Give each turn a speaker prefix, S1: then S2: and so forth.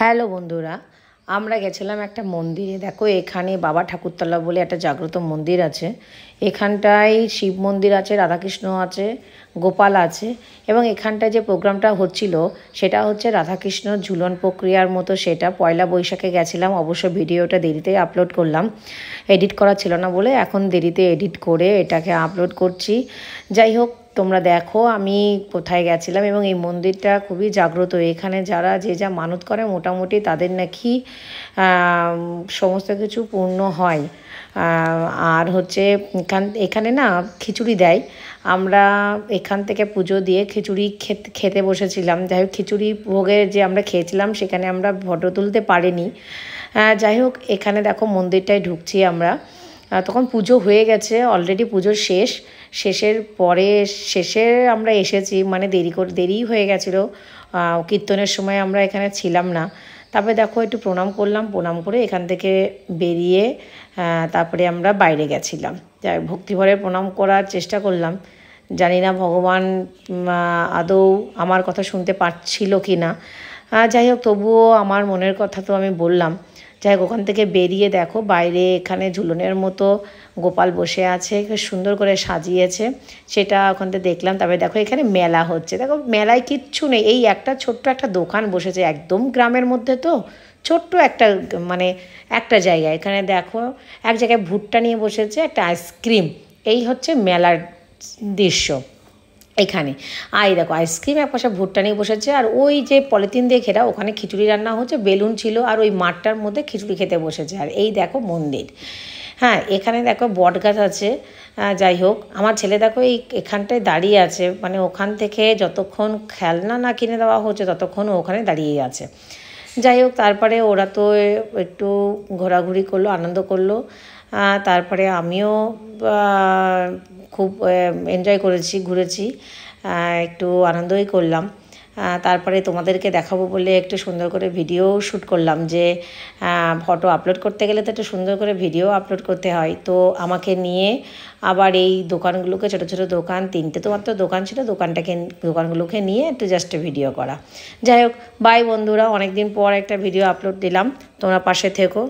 S1: Hello বন্ধুরা, আমরা গেছিলাম একটা মন্দিরে। দেখো এখানে বাবা ঠাকুরতলা বলে একটা জাগ্রত মন্দির আছে। এখানটায় শিব মন্দির আছে, রাধাকৃষ্ণ আছে, গোপাল আছে। এবং এখানটায় যে প্রোগ্রামটা হচ্ছিল সেটা হচ্ছে রাধাকৃষ্ণ ঝুলন প্রক্রিয়ার মতো। সেটা পয়লা বৈশাখে গেছিলাম, অবশ্য ভিডিওটা দেরিতে আপলোড করলাম, এডিট করা ছিল না বলে এখন দেরিতে এডিট করে এটাকে আপলোড করছি। যাই হোক, তোমরা দেখো আমি কোথায় গেছিলাম। এবং এই মন্দিরটা খুবই জাগ্রত। এখানে যারা যে যা মানত করে মোটামুটি তাদের নাকি সমস্ত কিছু পূর্ণ হয়। আর হচ্ছে এখানে না খিচুড়ি দেয়। আমরা এখান থেকে পুজো দিয়ে খিচুড়ি খেতে বসেছিলাম। যাই হোক, খিচুড়ি ভোগের যে আমরা খেয়েছিলাম সেখানে আমরা ফটো তুলতে পারিনি। যাই হোক, এখানে দেখো মন্দিরটায় ঢুকছি আমরা। তখন পুজো হয়ে গেছে অলরেডি, পুজোর শেষের পরে শেষে আমরা এসেছি, মানে দেরি হয়ে গেছিলো। কীর্তনের সময় আমরা এখানে ছিলাম না। তারপরে দেখো একটু প্রণাম করলাম, প্রণাম করে এখান থেকে বেরিয়ে তারপরে আমরা বাইরে গেছিলাম। যাই ভক্তিভরে প্রণাম করার চেষ্টা করলাম। জানি না ভগবান আদৌ আমার কথা শুনতে পারছিল কি না। যাই হোক, তবুও আমার মনের কথা তো আমি বললাম। যাই হোক, ওখান থেকে বেরিয়ে দেখো বাইরে এখানে ঝুলনের মতো গোপাল বসে আছে, সুন্দর করে সাজিয়েছে, সেটা ওখান থেকে দেখলাম। তারপরে দেখো এখানে মেলা হচ্ছে। দেখো মেলায় কিচ্ছু নেই, এই একটা ছোট্ট একটা দোকান বসেছে, একদম গ্রামের মধ্যে তো, ছোট্ট একটা মানে একটা জায়গায়। এখানে দেখো এক জায়গায় ভুট্টা নিয়ে বসেছে, একটা আইসক্রিম। এই হচ্ছে মেলার দৃশ্য এখানে। এই দেখো আইসক্রিম এক পাশে ভুট্টা নিয়ে বসেছে, আর ওই যে পলিথিন দিয়ে ঘেরা ওখানে খিচুড়ি রান্না হচ্ছে, বেলুন ছিল, আর ওই মাঠটার মধ্যে খিচুড়ি খেতে বসেছে। আর এই দেখো মন্দির। হ্যাঁ, এখানে দেখো বট গাছ আছে। যাই হোক, আমার ছেলে দেখো এখানটায় দাঁড়িয়ে আছে, মানে ওখান থেকে যতক্ষণ খেলনা না কিনে দেওয়া হচ্ছে ততক্ষণ ওখানে দাঁড়িয়েই আছে। যাই হোক, তারপরে ওরা তো একটু ঘোরাঘুরি করলো, আনন্দ করলো। তারপরে আমিও খুব এনজয় করেছি, ঘুরেছি, একটু আনন্দই করলাম। তারপরে তোমাদেরকে দেখাবো বলে একটু সুন্দর করে ভিডিও শ্যুট করলাম। যে ফটো আপলোড করতে গেলে তো একটু সুন্দর করে ভিডিও আপলোড করতে হয়। তো আমাকে নিয়ে আবার এই দোকানগুলোকে, ছোটো ছোটো দোকান, 3টে তো মাত্র দোকান ছিল, দোকানগুলোকে নিয়ে একটু জাস্ট ভিডিও করা। যাই হোক, বাই বন্ধুরা, অনেক দিন পর একটা ভিডিও আপলোড দিলাম, তোমরা পাশে থেকো।